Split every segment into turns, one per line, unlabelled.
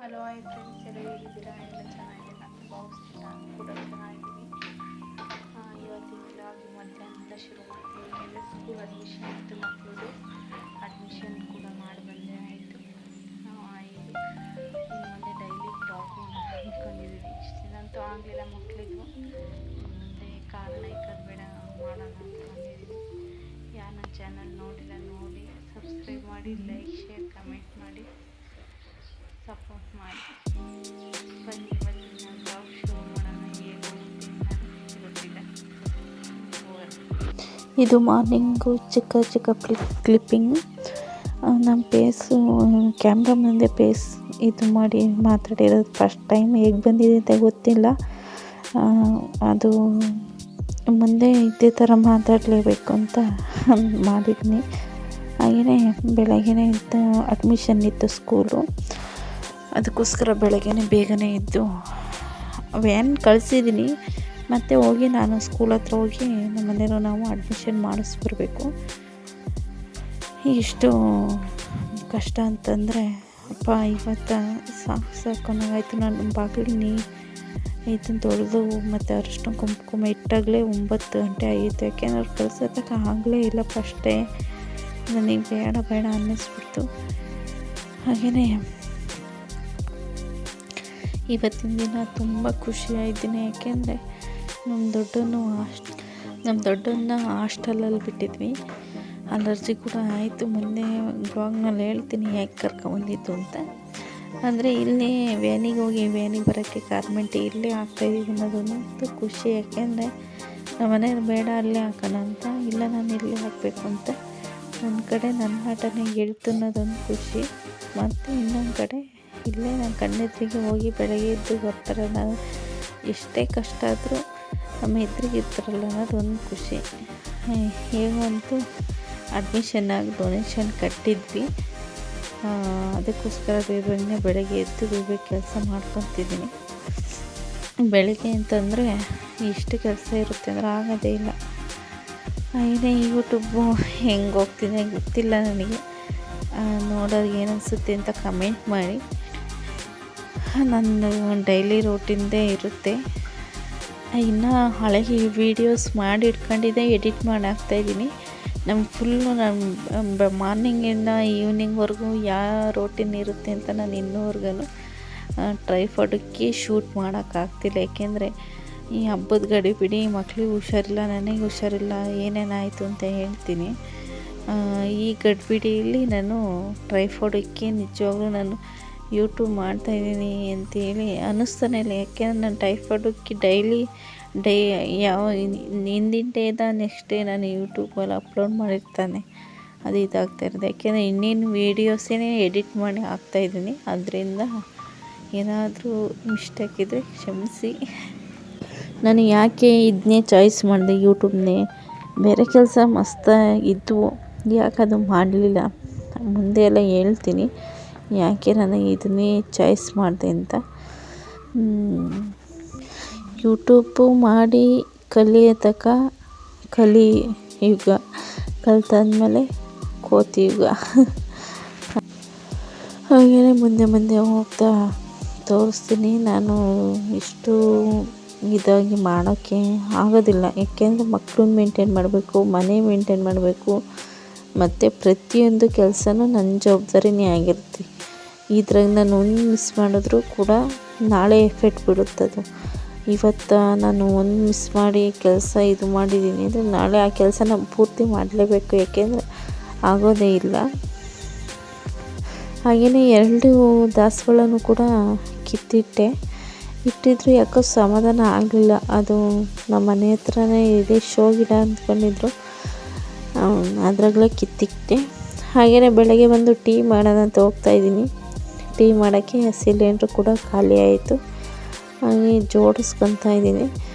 Hello hi friends, ಎಲ್ಲ ಹೇಗಿದ್ದೀರಾ? ಎಲ್ಲ ಚೆನ್ನಾಗಿದ್ದೀರಾ ಅಂತ ಭಾವಿಸ್ತೀನಿ. ನಾನು ಕೂಡ ಚೆನ್ನಾಗಿದ್ದೀನಿ. ಇವತ್ತಿನ ವ್ಲಾಗ್ ಮಧ್ಯಾಹ್ನದಿಂದ ಶುರು ಮಾಡ್ತೀನಿ. ಎಲ್ಲ ಸ್ಕೂಲ್ ಅಡ್ಮಿಷನ್ ಇತ್ತು, ಮಕ್ಕಳದು ಅಡ್ಮಿಷನ್ ಕೂಡ ಮಾಡಿ ಬಂದೆ ಆಯಿತು. ಇದು ಇನ್ನು ಮುಂದೆ ಡೈಲಿ ವ್ಲಾಗ್ ಅಂದ್ಕೊಂಡಿದ್ದೀನಿ. ಇಷ್ಟು ದಿನ ಅಂತೂ ಆಗಲಿಲ್ಲ ಮಕ್ಕಳಿಗೂ. ಮುಂದೆ ಕಾರಣ ಇಕ್ಕದು ಬೇಡ ಮಾಡೋಣ ಅಂದ್ಕೊಂಡಿದ್ದೀನಿ. ಯಾರು ನನ್ನ ಚಾನಲ್ ನೋಡಿಲ್ಲ ನೋಡಿ ಸಬ್ಸ್ಕ್ರೈಬ್ ಮಾಡಿ, ಲೈಕ್ ಶೇರ್ ಕಮೆಂಟ್ ಮಾಡಿ ಸಪೋರ್ಟ್ ಮಾಡಿ. ಬನ್ನಿ ಇವತ್ತಿನ ಬ್ಲಾಗ್ ಶುರು ಮಾಡೋಣ. ಹೇಗೆ ಹೋಗುತ್ತೆ ಅನ್ನೋದು ಗೊತ್ತಿಲ್ಲ.
ಇದು ಮಾರ್ನಿಂಗು ಚಿಕ್ಕ ಕ್ಲಿಪ್ಪಿಂಗ್. ನಮ್ಮ ಫೇಸು ಕ್ಯಾಮ್ರಾ ಮುಂದೆ ಫೇಸ್ ಇದು ಮಾಡಿ ಮಾತಾಡಿರೋದು ಫಸ್ಟ್ ಟೈಮ್. ಹೇಗೆ ಬಂದಿದೆ ಅಂತ ಗೊತ್ತಿಲ್ಲ. ಅದು ಮುಂದೆ ಇದೇ ಥರ ಮಾತಾಡಲೇಬೇಕು ಅಂತ ಮಾಡಿದ್ದೀನಿ. ಹಾಗೆಯೇ ಬೆಳಗ್ಗೆನೇ ಇದ್ದು ಅಡ್ಮಿಷನ್ ಇತ್ತು ಸ್ಕೂಲು. ಅದಕ್ಕೋಸ್ಕರ ಬೆಳಗ್ಗೆನೇ ಬೇಗನೆ ಇದ್ದು ವ್ಯಾನ್ ಕಳಿಸಿದ್ದೀನಿ. ಮತ್ತು ಹೋಗಿ ನಾನು ಸ್ಕೂಲ್ ಹತ್ರ ಹೋಗಿ ನಮ್ಮ ಮನೆಯವರು ನಾವು ಅಡ್ಮಿಷನ್ ಮಾಡಿಸ್ಬರ್ಬೇಕು. ಎಷ್ಟು ಕಷ್ಟ ಅಂತಂದರೆ ಅಪ್ಪ ಇವತ್ತು ಸಾಕು ಅನ್ನೋಂಗಾಯ್ತು. ನಾನು ಬಾಗಿಲು ಇದನ್ನು ತೊಳೆದು ಮತ್ತು ಅರಿಶಿನ ಕುಂಕುಮ ಇಟ್ಟಾಗಲೇ 9 ಗಂಟೆ ಆಯಿತು. ಯಾಕೆಂದ್ರೆ ಅವ್ರು ಕಳ್ಸೋದಕ್ಕೆ ಆಗಲೇ ಇಲ್ಲ. ಫಸ್ಟೇ ನನಗೆ ಬೇಡ ಅನ್ನಿಸ್ಬಿಡ್ತು. ಹಾಗೆಯೇ ಇವತ್ತಿನ ದಿನ ತುಂಬ ಖುಷಿಯಾಗಿದ್ದೀನಿ. ಯಾಕೆಂದರೆ ನಮ್ಮ ದೊಡ್ಡನ್ನ ಹಾಸ್ಟೆಲಲ್ಲಿ ಬಿಟ್ಟಿದ್ವಿ. ಅಲರ್ಜಿ ಕೂಡ ಆಯಿತು. ಮುಂದೆ ಬ್ಲಾಗ್ನಲ್ಲಿ ಹೇಳ್ತೀನಿ ಯಾಕೆ ಕರ್ಕೊಂಬಂದಿದ್ದು ಅಂತ. ಅಂದರೆ ಇಲ್ಲಿ ವ್ಯಾನಿಗೆ ಹೋಗಿ ವ್ಯಾನಿಗೆ ಬರೋಕ್ಕೆ ಗಾರ್ಮೆಂಟ್ ಇಲ್ಲೇ ಹಾಕ್ತಾಯಿದ್ದೀವಿ ಅನ್ನೋದೊಂದು ಖುಷಿ. ಯಾಕೆಂದರೆ ನಮ್ಮ ಮನೆಯವ್ರು ಬೇಡ ಅಲ್ಲೇ ಹಾಕೋಣ ಅಂತ, ಇಲ್ಲ ನಾನು ಇಲ್ಲೇ ಹಾಕಬೇಕು ಅಂತ. ಒಂದು ಕಡೆ ನನ್ನ ಆಟನೇ ಗೆಳ್ತು ಅನ್ನೋದೊಂದು ಖುಷಿ. ಮತ್ತು ಇನ್ನೊಂದು ಕಡೆ ಇಲ್ಲೇ ನಾನು ಕಣ್ಣೆದ್ರಿಗೆ ಹೋಗಿ ಬೆಳಗ್ಗೆ ಎದ್ದು ಬರ್ತಾರೆ. ನಾನು ಎಷ್ಟೇ ಕಷ್ಟ ಆದರೂ ನಮ್ಮ ಎದುರಿಗೆ ಇರ್ತಾರಲ್ಲ ಅನ್ನೋದು ಒಂದು ಖುಷಿ. ಹೇಗಂತೂ ಅಡ್ಮಿಷನ್ ಆಗಿ ಡೊನೇಷನ್ ಕಟ್ಟಿದ್ವಿ. ಅದಕ್ಕೋಸ್ಕರ ಬೇಗನೆ ಬೆಳಗ್ಗೆ ಎದ್ದು ಬೇಗ ಕೆಲಸ ಮಾಡ್ಕೊತಿದ್ದೀನಿ. ಬೆಳಗ್ಗೆ ಅಂತಂದರೆ ಇಷ್ಟು ಕೆಲಸ ಇರುತ್ತೆ ಅಂದರೆ ಆಗೋದೇ ಇಲ್ಲ. ಏನೇ ಯೂಟ್ಯೂಬು ಹೆಂಗೆ ಹೋಗ್ತಿದೆ ಗೊತ್ತಿಲ್ಲ ನನಗೆ. ನೋಡೋರಿಗೆ ಏನು ಅನಿಸುತ್ತೆ ಅಂತ ಕಮೆಂಟ್ ಮಾಡಿ. ನನ್ನ ಡೈಲಿ ರೂಟೀನ್ದೇ ಇರುತ್ತೆ. ಇನ್ನು ಹಳೆ ವೀಡಿಯೋಸ್ ಮಾಡಿ ಇಟ್ಕೊಂಡಿದ್ದೆ, ಎಡಿಟ್ ಮಾಡಿ ಹಾಕ್ತಾಯಿದ್ದೀನಿ. ಫುಲ್ಲು ನಾನು ಮಾರ್ನಿಂಗಿಂದ ಈವ್ನಿಂಗ್ವರೆಗೂ ಯಾವ ರೂಟೀನ್ ಇರುತ್ತೆ ಅಂತ ನಾನು ಇನ್ನೂವರೆಗೂ ಟ್ರೈಪಾಡಕ್ಕೆ ಶೂಟ್ ಮಾಡೋಕ್ಕಾಗ್ತಿಲ್ಲ. ಏಕೆಂದರೆ ಈ ಹಬ್ಬದ ಗಡಿಬಿಡಿ, ಮಕ್ಕಳಿಗೆ ಹುಷಾರಿಲ್ಲ, ನನಗೆ ಹುಷಾರಿಲ್ಲ, ಏನೇನಾಯಿತು ಅಂತ ಹೇಳ್ತೀನಿ. ಈ ಗಡಿಬಿಡಿಯಲ್ಲಿ ನಾನು ಟ್ರೈಪಾಡಕ್ಕೆ ನಿಜವಾಗ್ಲೂ ನಾನು ಯೂಟ್ಯೂಬ್ ಮಾಡ್ತಾಯಿದ್ದೀನಿ ಅಂತೇಳಿ ಅನ್ನಿಸ್ತಾನೆ ಇಲ್ಲ. ಯಾಕೆಂದರೆ ನಾನು ಟ್ರೈಪಾಡಕ್ಕೆ ಡೈಲಿ ಹಿಂದಿನ ಡೇದ ನೆಕ್ಸ್ಟ್ ಡೇ ನಾನು ಯೂಟ್ಯೂಬಲ್ಲಿ ಅಪ್ಲೋಡ್ ಮಾಡಿರ್ತಾನೆ. ಅದು ಇದಾಗ್ತಾಯಿರೋದು. ಯಾಕೆಂದರೆ ಇನ್ನೇನು ವೀಡಿಯೋಸೇ ಎಡಿಟ್ ಮಾಡಿ ಹಾಕ್ತಾಯಿದ್ದೀನಿ. ಅದರಿಂದ ಏನಾದರೂ ಮಿಸ್ಟೇಕ್ ಇದ್ದರೆ ಕ್ಷಮಿಸಿ. ನಾನು ಯಾಕೆ ಇದನ್ನೇ ಚಾಯ್ಸ್ ಮಾಡಿದೆ, ಯೂಟ್ಯೂಬ್ನೇ. ಬೇರೆ ಕೆಲಸ ಮಸ್ತಾಗಿದ್ದವು, ಯಾಕೆ ಅದು ಮಾಡಲಿಲ್ಲ ಮುಂದೆ ಎಲ್ಲ ಹೇಳ್ತೀನಿ ಯಾಕೆ ನನಗೆ ಇದನ್ನೇ ಚಾಯ್ಸ್ ಮಾಡಿದೆ ಅಂತ. ಯೂಟ್ಯೂಬು ಮಾಡಿ ಕಲಿಯೋತಕ ಕಲಿಯುಗ, ಕಲಿತಾದ್ಮೇಲೆ ಕೋತಿಯುಗ. ಹಾಗೆಯೇ ಮುಂದೆ ಹೋಗ್ತಾ ತೋರಿಸ್ತೀನಿ. ನಾನು ಇಷ್ಟು ಇದಾಗಿ ಮಾಡೋಕ್ಕೆ ಆಗೋದಿಲ್ಲ. ಏಕೆಂದರೆ ಮಕ್ಕಳನ್ನ ಮೇಂಟೈನ್ ಮಾಡಬೇಕು, ಮನೆ ಮೇಂಟೈನ್ ಮಾಡಬೇಕು, ಮತ್ತು ಪ್ರತಿಯೊಂದು ಕೆಲಸನೂ ನನ್ನ ಜವಾಬ್ದಾರಿನೇ ಆಗಿರುತ್ತೆ. ಇದ್ರಾಗ ನಾನು ಒಂದು ಮಿಸ್ ಮಾಡಿದ್ರೂ ಕೂಡ ನಾಳೆ ಎಫೆಕ್ಟ್ ಬಿಡುತ್ತದು. ಇವತ್ತು ನಾನು ಒಂದು ಮಿಸ್ ಮಾಡಿ ಕೆಲಸ ಇದು ಮಾಡಿದ್ದೀನಿ ಅಂದರೆ ನಾಳೆ ಆ ಕೆಲಸನ ಪೂರ್ತಿ ಮಾಡಲೇಬೇಕು. ಏಕೆಂದರೆ ಆಗೋದೇ ಇಲ್ಲ. ಹಾಗೆಯೇ 2 ದಾಸವಾಳನೂ ಕೂಡ ಇಟ್ಟಿದ್ರು ಯಾಕೋ ಸಮಾಧಾನ ಆಗಲಿಲ್ಲ. ಅದು ನಮ್ಮ ಮನೆ ಹತ್ರನೇ ಇದೆ, ಶೋ ಗಿಡ ಅಂದ್ಕೊಂಡಿದ್ರು. ಅದರಾಗಲೇ ಕಿತ್ತಿಟ್ಟೆ. ಹಾಗೆಯೇ ಬೆಳಗ್ಗೆ ಬಂದು ಟೀ ಮಾಡೋಣ ಅಂತ ಹೋಗ್ತಾಯಿದ್ದೀನಿ. ಟೀ ಮಾಡೋಕ್ಕೆ ಸಿಲಿಂಡ್ರ್ ಕೂಡ ಖಾಲಿ ಆಯಿತು. ಹಾಗೆ ಜೋಡಿಸ್ಕೊತಾ ಇದ್ದೀನಿ.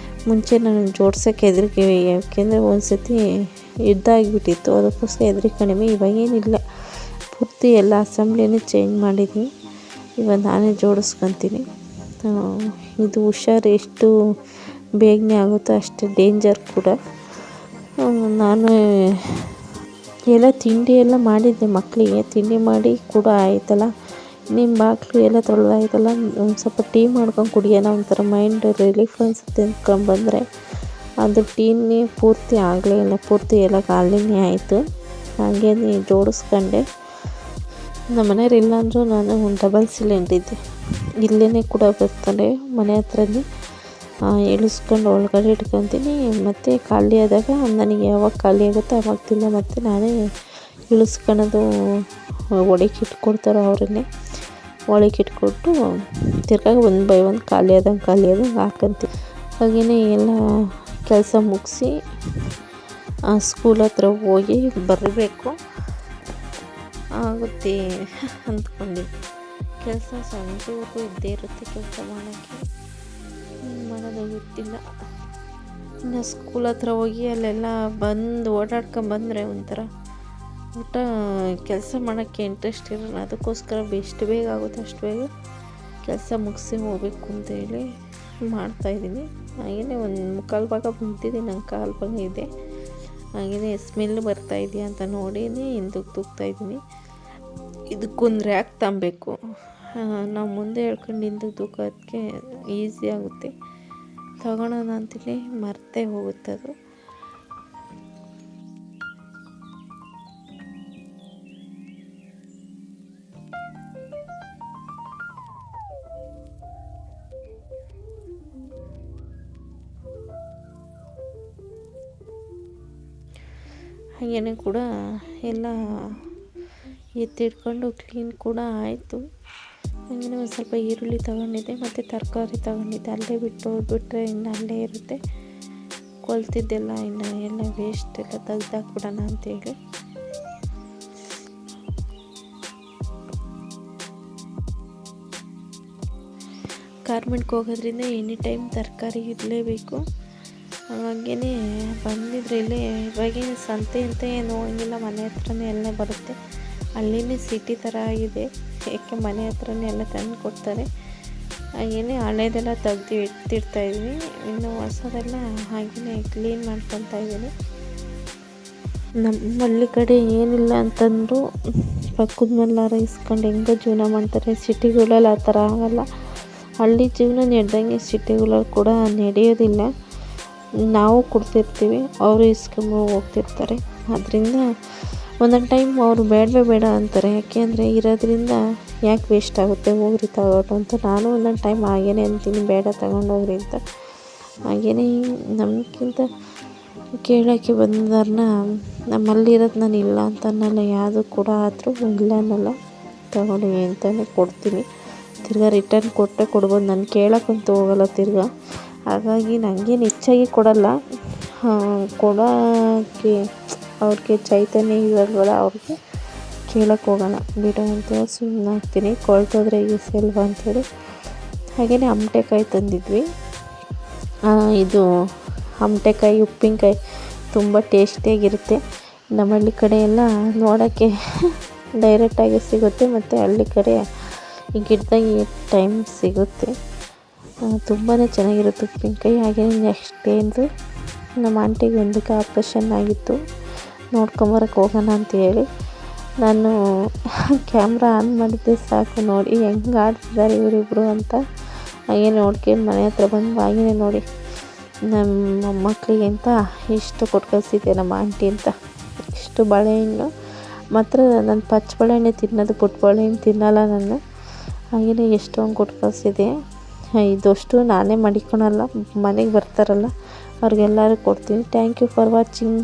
ಮುಂಚೆ ನಾನು ಜೋಡ್ಸೋಕ್ಕೆ ಹೆದರಿಕೆ, ಯಾಕೆಂದರೆ ಒಂದು ಸತಿ ಯುದ್ಧ ಆಗಿಬಿಟ್ಟಿತ್ತು. ಅದಕ್ಕೋಸ್ಕರ ಹೆದರಿಕಣಿವೆ. ಇವಾಗೇನಿಲ್ಲ, ಪೂರ್ತಿ ಎಲ್ಲ ಅಸೆಂಬ್ಲಿನೇ ಚೇಂಜ್ ಮಾಡಿದ್ದೀನಿ. ಇವಾಗ ನಾನೇ ಜೋಡಿಸ್ಕೊತೀನಿ. ಇದು ಹುಷಾರು, ಎಷ್ಟು ಬೇಗನೆ ಆಗುತ್ತೋ ಅಷ್ಟೇ ಡೇಂಜರ್ ಕೂಡ. ನಾನು ಎಲ್ಲ ತಿಂಡಿ ಎಲ್ಲ ಮಾಡಿದ್ದೆ, ಮಕ್ಕಳಿಗೆ ತಿಂಡಿ ಮಾಡಿ ಕೂಡ ಆಯ್ತಲ್ಲ. ನಿಮ್ಮ ಬಾಗಿಲು ಎಲ್ಲ ತೊಳೆದಾಯ್ತಲ್ಲ, ಒಂದು ಸ್ವಲ್ಪ ಟೀ ಮಾಡ್ಕೊಂಡು ಕುಡಿಯೋಣ, ಒಂಥರ ಮೈಂಡ್ ರಿಲೀಫ್ ಅನಿಸುತ್ತೆ ಅಂದ್ಕೊಂಡ್ಬಂದರೆ ಅದು ಟೀನೇ ಪೂರ್ತಿ ಆಗಲೇ ಇಲ್ಲ, ಪೂರ್ತಿ ಎಲ್ಲ ಖಾಲಿನೇ ಆಯಿತು. ಹಾಗೆ ಜೋಡಿಸ್ಕೊಂಡೆ. ನಮ್ಮ ಮನೆಯವ್ರು ಇಲ್ಲಾಂದ್ರೂ ನಾನು ಡಬಲ್ ಸಿಲಿಂಡ್ರಿದ್ದೆ ಇಲ್ಲೇ ಕೂಡ ಬರ್ತಾರೆ ಮನೆ ಹತ್ರನೇ, ಇಳಿಸ್ಕೊಂಡು ಒಳಗಡೆ ಇಟ್ಕೊತೀನಿ. ಮತ್ತು ಖಾಲಿ ಆದಾಗ ನನಗೆ ಯಾವಾಗ ಖಾಲಿ ಆಗುತ್ತೋ ಆವಾಗ ತಿಂದ ಮತ್ತು ನಾನೇ ಇಳಿಸ್ಕೊಳೋದು, ಒಳಕ್ಕೆ ಇಟ್ಕೊಡ್ತಾರೋ ಅವರನ್ನೇ ಒಳಕ್ಕೆ ಇಟ್ಕೊಟ್ಟು ತಿರ್ಗಾ 1 ಬೈ 1 ಖಾಲಿ ಆದಂಗೆ ಹಾಕ್ಕೊಂತೀನಿ. ಹಾಗೆಯೇ ಎಲ್ಲ ಕೆಲಸ ಮುಗಿಸಿ ಸ್ಕೂಲ್ ಹತ್ರ ಹೋಗಿ ಬರಬೇಕು ಆಗುತ್ತೆ ಅಂದ್ಕೊಂಡು. ಕೆಲಸ ಸಂಜೆವರೆಗೂ ಇದ್ದೇ ಇರುತ್ತೆ ಕೆಲಸ ಮಾಡೋಕ್ಕೆ, ಮಾಡೋದು ಗೊತ್ತಿಲ್ಲ. ಇನ್ನು ಸ್ಕೂಲ್ ಹತ್ರ ಹೋಗಿ ಅಲ್ಲೆಲ್ಲ ಬಂದು ಓಡಾಡ್ಕೊಂಬಂದರೆ ಒಂಥರ ಊಟ ಕೆಲಸ ಮಾಡೋಕ್ಕೆ ಇಂಟ್ರೆಸ್ಟ್ ಇರೋಲ್ಲ. ಅದಕ್ಕೋಸ್ಕರ ಎಷ್ಟು ಬೇಗ ಆಗುತ್ತೆ ಅಷ್ಟು ಬೇಗ ಕೆಲಸ ಮುಗಿಸಿ ಹೋಗಬೇಕು ಅಂತೇಳಿ ಮಾಡ್ತಾಯಿದ್ದೀನಿ. ಹಾಗೆಯೇ 1/4 ಭಾಗ ಬಂದಿದ್ದೀನಿ, ನಂಗೆ 1/4 ಭಾಗ ಇದೆ. ಹಾಗೆಯೇ ಸ್ಮೆಲ್ ಬರ್ತಾಯಿದೆಯಾ ಅಂತ ನೋಡಿನೇ ಹಿಂದಕ್ಕೆ ತೂಗ್ತಾಯಿದ್ದೀನಿ. ಇದಕ್ಕೊಂದು ರ್ಯಾಕ್ ತಗೊಬೇಕು. ನಾವು ಮುಂದೆ ಹೇಳ್ಕೊಂಡು ಹಿಂದಕ್ಕೆ ತೂಗೋದಕ್ಕೆ ಈಸಿ ಆಗುತ್ತೆ. ತಗೊಳ್ಳೋಣ ಅಂತೇಳಿ ಮರ್ತೇ ಹೋಗುತ್ತೆ ಅದು. ಹಾಗೆಯೇ ಕೂಡ ಎಲ್ಲ ಎತ್ತಿಟ್ಕೊಂಡು ಕ್ಲೀನ್ ಕೂಡ ಆಯಿತು. ಹಾಗೆಯೇ ಒಂದು ಸ್ವಲ್ಪ ಈರುಳ್ಳಿ ತಗೊಂಡಿದ್ದೆ ಮತ್ತು ತರಕಾರಿ ತಗೊಂಡಿದ್ದೆ. ಅಲ್ಲೇ ಬಿಟ್ಟರೆ ಇನ್ನು ಅಲ್ಲೇ ಇರುತ್ತೆ, ಕೊಳ್ತಿದ್ದೆಲ್ಲ ಇನ್ನು ಎಲ್ಲ ವೇಸ್ಟ್ ಎಲ್ಲ ತೆಗ್ದಾಕ್ಬಿಡೋಣ ಅಂತೇಳಿ. ಗಾರ್ಮೆಂಟ್ಗೆ ಹೋಗೋದ್ರಿಂದ ಎನಿ ಟೈಮ್ ತರಕಾರಿ ಇರಲೇಬೇಕು. ಹಾಗೆಯೇ ಬಂದಿದ್ರೆ ಇಲ್ಲೇ ಇವಾಗೇನು ಸಂತೆ ಅಂತ ಏನು ಹೋಗಿಲ್ಲ, ಮನೆ ಹತ್ರನೇ ಎಲ್ಲ ಬರುತ್ತೆ. ಅಲ್ಲಿನೇ ಸಿಟಿ ಥರ ಆಗಿದೆ, ಏಕೆ ಮನೆ ಹತ್ರನೇ ಎಲ್ಲ ತಂದು ಕೊಡ್ತಾರೆ. ಹಾಗೆಯೇ ಹಳೇದೆಲ್ಲ ತೆಗ್ದು ಇಡ್ತಿರ್ತಾಯಿದ್ದೀನಿ, ಇನ್ನು ಹೊಸದೆಲ್ಲ ಹಾಗೆಯೇ ಕ್ಲೀನ್ ಮಾಡ್ಕೊತಾ ಇದ್ದೀನಿ. ನಮ್ಮ ಹಳ್ಳಿ ಕಡೆ ಏನಿಲ್ಲ ಅಂತಂದರೂ ಪಕ್ಕದ ಮನೆಯವ್ರು ಇಸ್ಕೊಂಡು ಹೆಂಗೋ ಜೀವನ ಮಾಡ್ತಾರೆ. ಸಿಟಿಗಳಲ್ಲಿ ಆ ಥರ ಆಗಲ್ಲ. ಹಳ್ಳಿ ಜೀವನ ನಡೆದಂಗೆ ಸಿಟಿಗಳಲ್ಲಿ ಕೂಡ ನಡೆಯೋದಿಲ್ಲ. ನಾವು ಕೊಡ್ತಿರ್ತೀವಿ, ಅವರು ಇಸ್ಕೊಂಡು ಹೋಗ್ತಿರ್ತಾರೆ. ಅದರಿಂದ ಒಂದೊಂದು ಟೈಮ್ ಅವರು ಬೇಡ ಅಂತಾರೆ. ಯಾಕೆ ಅಂದರೆ ಇರೋದ್ರಿಂದ ಯಾಕೆ ವೇಸ್ಟ್ ಆಗುತ್ತೆ, ಹೋಗ್ರಿ ತಗೊಂಡು ಅಂತ. ನಾನು ಒಂದೊಂದು ಟೈಮ್ ಹಾಗೇ ಅಂತೀನಿ, ಬೇಡ ತಗೊಂಡೋಗ್ರಿ ಅಂತ. ಹಾಗೆಯೇ ನಮಗಿಂತ ಕೇಳೋಕ್ಕೆ ಬಂದವ್ರನ್ನ ನಮ್ಮಲ್ಲಿರೋದು ನಾನು ಇಲ್ಲ ಅಂತ ಅನ್ನಲ್ಲ, ಯಾವುದು ಕೂಡ ಆದರೂ ಇಲ್ಲ ಅನ್ನಲ್ಲ, ತಗೊಳ್ಳಿ ಅಂತಲೇ ಕೊಡ್ತೀನಿ. ತಿರ್ಗಾ ರಿಟರ್ನ್ ಕೊಡ್ಬೋದು, ನಾನು ಕೇಳೋಕ್ಕಂತೂ ಹೋಗಲ್ಲ ತಿರ್ಗಾ. ಹಾಗಾಗಿ ನನಗೇನು ಹೆಚ್ಚಾಗಿ ಕೊಡಲ್ಲ, ಕೊಡೋಕ್ಕೆ ಅವ್ರಿಗೆ ಚೈತನ್ಯ ಇರೋಲ್ವಲ್ಲ, ಅವ್ರಿಗೆ ಕೇಳೋಕ್ಕೆ ಹೋಗೋಣ, ಬಿಡು ಅಂತ ಸುಮ್ಮನೆ ಆಗ್ತೀನಿ. ಕೊಳ್ತೋದ್ರೆ ಯೂಸ್ ಅಲ್ವಾ ಅಂಥೇಳಿ. ಹಾಗೆಯೇ ಅಮಟೆಕಾಯಿ ತಂದಿದ್ವಿ. ಇದು ಅಮಟೆಕಾಯಿ ಉಪ್ಪಿನಕಾಯಿ ತುಂಬ ಟೇಸ್ಟಿಯಾಗಿರುತ್ತೆ. ನಮ್ಮ ಹಳ್ಳಿ ಕಡೆ ಎಲ್ಲ ನೋಡೋಕ್ಕೆ ಡೈರೆಕ್ಟಾಗಿ ಸಿಗುತ್ತೆ, ಮತ್ತು ಹಳ್ಳಿ ಕಡೆ ಈ ಗಿಡದಾಗಿ ಟೈಮ್ ಸಿಗುತ್ತೆ. ತುಂಬಾ ಚೆನ್ನಾಗಿರುತ್ತೆ ಉಪ್ಪಿನಕಾಯಿ. ಹಾಗೆಯೇ ನೆಕ್ಸ್ಟ್ ಏನು ನಮ್ಮ ಆಂಟಿಗೆ ಒಂದಕ್ಕೆ ಆಪ್ರೇಷನ್ ಆಗಿತ್ತು, ನೋಡ್ಕೊಂಬರಕ್ಕೆ ಹೋಗೋಣ ಅಂತೇಳಿ ನಾನು ಕ್ಯಾಮ್ರಾ ಆನ್ ಮಾಡಿದ್ದೆ ಸಾಕು, ನೋಡಿ ಹೆಂಗೆ ಆಡ್ತಿದ್ದಾರೆ ಇವರಿಬ್ಬರು ಅಂತ. ಹಾಗೆ ನೋಡ್ಕೊಂಡು ಮನೆ ಹತ್ರ ಬಂದು ಹಾಗೆಯೇ ನೋಡಿ ನಮ್ಮ ಮಕ್ಕಳಿಗೆ ಅಂತ ಇಷ್ಟು ಕೊಟ್ಟು ಕಳಿಸಿದ್ದೆ ನಮ್ಮ ಆಂಟಿ ಅಂತ. ಇಷ್ಟು ಬಾಳೆಹಣ್ಣು ಮಾತ್ರ ನಾನು ಪಚ್ಚ ಬಾಳೆಹಣ್ಣೆ ತಿನ್ನೋದು, ಪುಟ್ಟ ಬಾಳೆಹಣ್ಣು ತಿನ್ನಲ್ಲ ನಾನು. ಹಾಗೆಯೇ ಎಷ್ಟೊಂದು ಕೊಟ್ಟು ಕಳಿಸಿದೆ. ಇದಷ್ಟು ನಾನೇ ಮಡಿಕೊಳಲ್ಲ, ಮನೆಗೆ ಬರ್ತಾರಲ್ಲ ಅವ್ರಿಗೆಲ್ಲರೂ ಕೊಡ್ತೀನಿ. Thank you for watching.